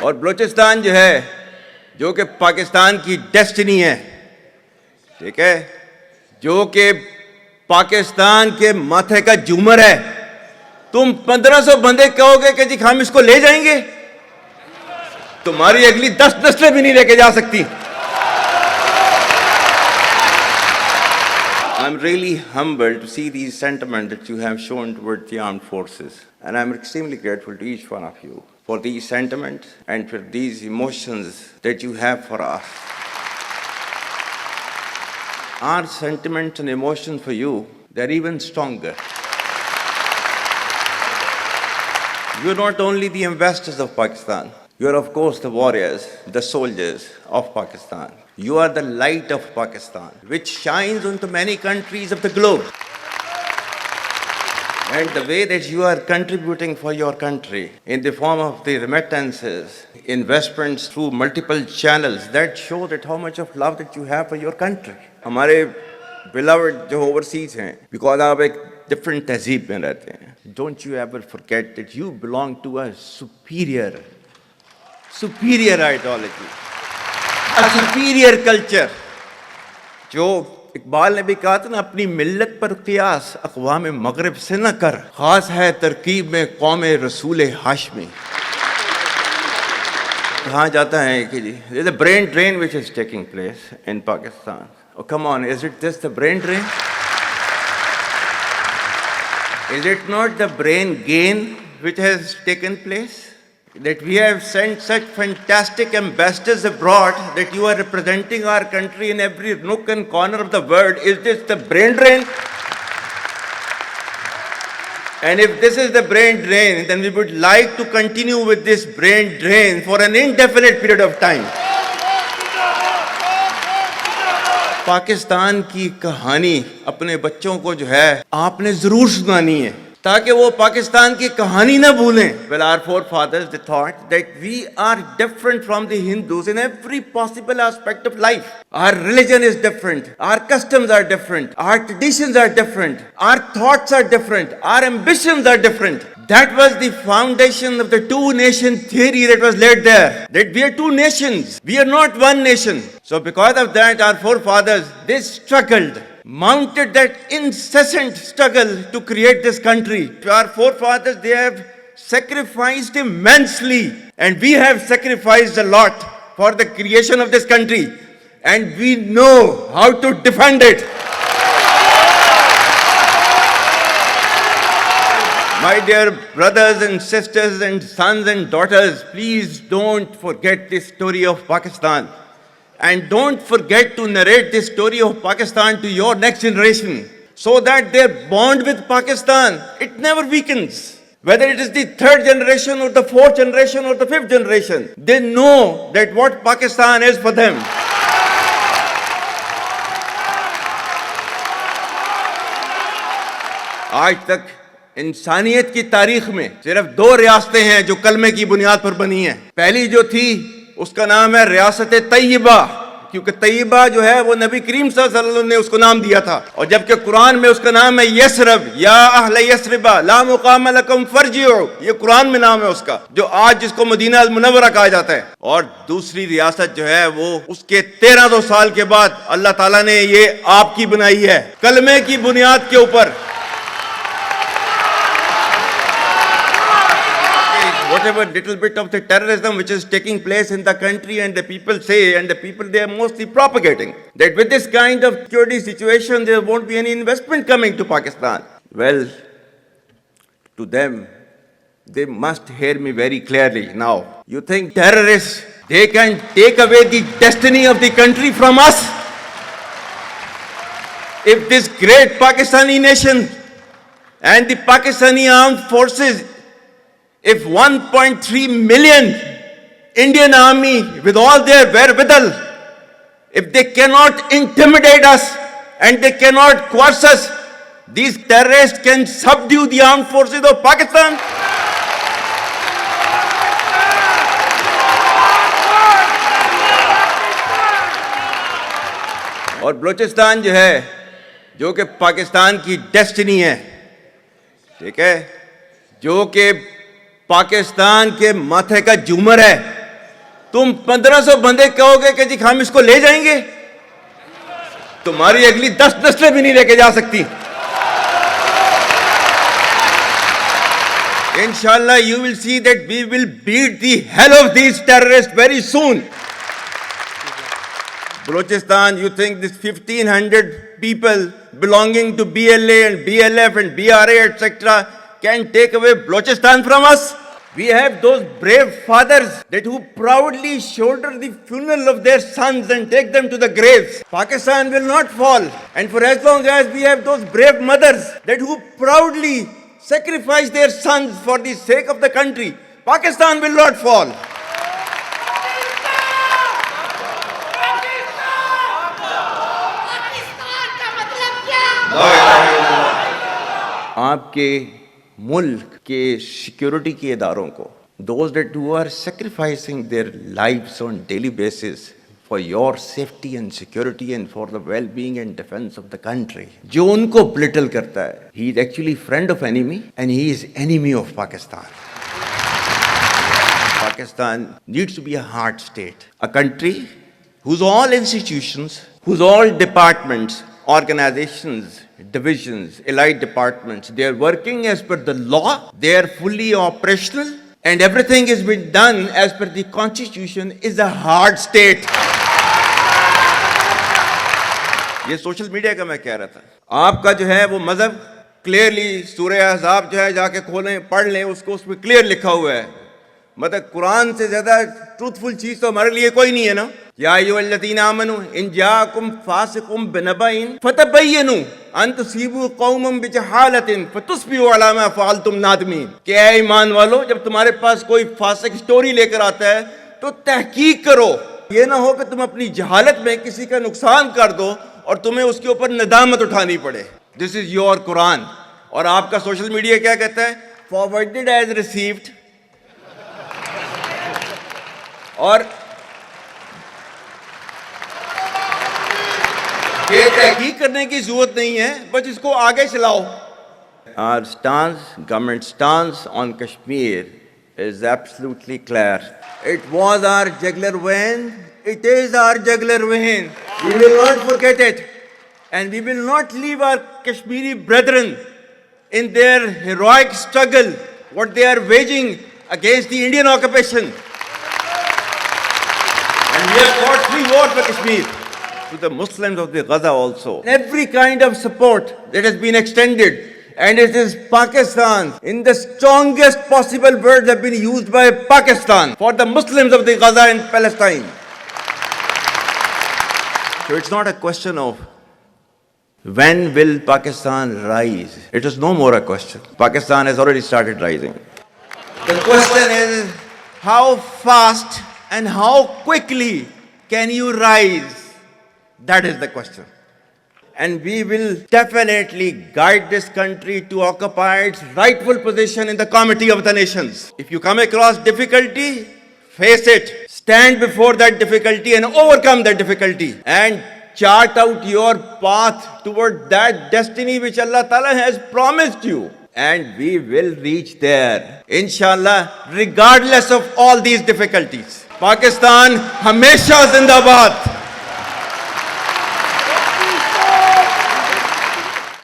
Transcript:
और बलूचिस्तान जो है, जो कि पाकिस्तान की डेस्टिनी है, ठीक है, जो कि पाकिस्तान के माथे का झूमर है, तुम 1500 बंदे कहोगे कि जी हम इसको ले जाएंगे, तुम्हारी अगली 10 नस्लें भी नहीं लेके जा सकती। I'm really humbled to see these sentiments that you have shown towards the armed forces, and I'm extremely grateful to each one of you for these sentiments and for these emotions that you have for us. Our sentiments and emotions for you, they're even stronger. You're not only the ambassadors of Pakistan, you are of course the warriors, the soldiers of Pakistan. You are the light of Pakistan, which shines onto many countries of the globe. And the way that you are contributing for your country in the form of the remittances, investments through multiple channels, that show that how much of love that you have for your country. हमारे beloved जो overseas हैं, because आप एक different तहजीब में रहते हैं, don't you ever forget that you belong to a superior ideology, a superior culture. जो इकबाल ने भी कहा था ना, अपनी मिल्लत पर क़ियास अक़वाम मग़रिब से न कर, ख़ास है तरकीब में कौम रसूल हाशमी। कहा जाता है कि जी there's a brain drain which is taking place in Pakistan. Oh come on, is it this the brain drain? Is it not the brain gain which has taken place? That we have sent such fantastic ambassadors abroad, that you are representing our country in every nook and corner of the world. Is this the brain drain? And if this is the brain drain, then we would like to continue with this brain drain for an indefinite period of time. Pakistan की कहानी अपने बच्चों को जो है आपने जरूर सुनानी है, ताकि वो पाकिस्तान की कहानी ना भूलें. Well, our forefathers, they thought that we are different from the Hindus in every possible aspect of life. Our religion is different, our customs are different, our traditions are different, our thoughts are different, our ambitions are different. That was the foundation of the two-nation theory that was laid there. That we are two nations, we are not one nation. So because of that, our forefathers, they struggled, mounted that incessant struggle to create this country. Our forefathers, they have sacrificed immensely, and we have sacrificed a lot for the creation of this country, and we know how to defend it. My dear brothers and sisters and sons and daughters, please don't forget this story of Pakistan. And don't forget to narrate this story of Pakistan to your next generation, so that their bond with Pakistan, it never weakens. Whether it is the third generation or the fourth generation or the fifth generation, they know that what Pakistan is for them. आज तक इंसानियत की तारीख में सिर्फ 2 रियासतें हैं जो कलमे की बुनियाद पर बनी हैं. पहली जो थी उसका नाम है रियासत तैयबा, क्योंकि तैयबा जो है वो नबी करीम सल्लल्लाहु अलैहि वसल्लम ने उसको नाम दिया था. और जबकि कुरान में उसका नाम है यसरब, या अहले यसरबा ला मुकाम लकुम फरजिउ, ये कुरान में नाम है उसका, जो आज जिसको मदीना अल मुनव्वरा कहा जाता है. और दूसरी रियासत जो है वो उसके 1300 साल के बाद अल्लाह ताला ने ये आपकी बनाई है, कलमे की बुनियाद के ऊपर. Whatever little bit of the terrorism which is taking place in the country, and the people say, and the people they are mostly propagating, that with this kind of security situation there won't be any investment coming to Pakistan. Well, to them, they must hear me very clearly now. You think terrorists, they can take away the destiny of the country from us? If this great Pakistani nation and the Pakistani armed forces, if 1.3 million Indian army with all their wherewithal, if they cannot intimidate us and they cannot coerce us, these terrorists can subdue the armed forces of Pakistan. और बलूचिस्तान जो है, जो कि पाकिस्तान की destiny है, ठीक है, जो कि पाकिस्तान के माथे का झूमर है, तुम 1500 बंदे कहोगे कि जी हम इसको ले जाएंगे, तुम्हारी अगली 10 नस्लें भी नहीं लेके जा सकती। Inshallah, you will see that we will beat the hell of these terrorists very soon. Balochistan, you think this 1500 people belonging to BLA and BLF and BRA, etc., can take away Balochistan from us? We have those brave fathers that who proudly shoulder the funeral of their sons and take them to the graves. Pakistan will not fall. And for as long as we have those brave mothers that who proudly sacrifice their sons for the sake of the country, Pakistan will not fall. आपके मुल्क के security के इदारों को, those that who are sacrificing their lives on daily basis for your safety and security and for the well-being and defense of the country, जो उनको belittle करता है, he is actually friend of enemy and he is enemy of Pakistan. Pakistan needs to be a hard state, a country whose all institutions, whose all departments, organizations, divisions, allied departments, they are working as per the law, they are fully operational, and everything has been done as per the constitution, is a hard state. ये social media का मैं कह रहा था, आपका जो है वो मजहब क्लियरली सूरह अहज़ाब जो है जाके खोलें पढ़ लें, उसको उसमें क्लियर लिखा हुआ है। मतलब कुरान से ज्यादा ट्रूथफुल चीज तो हमारे लिए कोई नहीं है ना। या अय्युहल्लज़ीना आमनू इन जाअकुम फासिकुम बिनबइन फतबय्यनु अन तुसीबू कौमम बिजहालतिन फतुस्बिहू अला मा फअलतुम नादिमीन। कि ऐ ईमान वालो, जब तुम्हारे पास कोई फासिक स्टोरी लेकर आता है तो तहकीक करो, ये ना हो कि तुम अपनी जहालत में किसी का नुकसान कर दो और तुम्हें उसके ऊपर नदामत उठानी पड़े। This is your Quran. और आपका सोशल मीडिया क्या कहता है? Forwarded as received. और ये तहकीक करने की जरूरत नहीं है, बस इसको आगे चलाओ। Our stance, government stance on Kashmir is absolutely clear. It was our jugular vein, it is our jugular vein. We will not forget it, and we will not leave our Kashmiri brethren in their heroic struggle, what they are waging against the Indian occupation. And we have fought free war for Kashmir. To the Muslims of the Gaza also. Every kind of support that has been extended, and it is Pakistan, in the strongest possible words have been used by Pakistan for the Muslims of the Gaza and Palestine. So it's not a question of when will Pakistan rise. It is no more a question. Pakistan has already started rising. The question is how fast and how quickly can you rise? That is the question. And we will definitely guide this country to occupy its rightful position in the Committee of the Nations. If you come across difficulty, face it. Stand before that difficulty and overcome that difficulty. And chart out your path toward that destiny which Allah Ta'ala has promised you. And we will reach there, inshallah, regardless of all these difficulties. Pakistan, Hamesha Zindabad.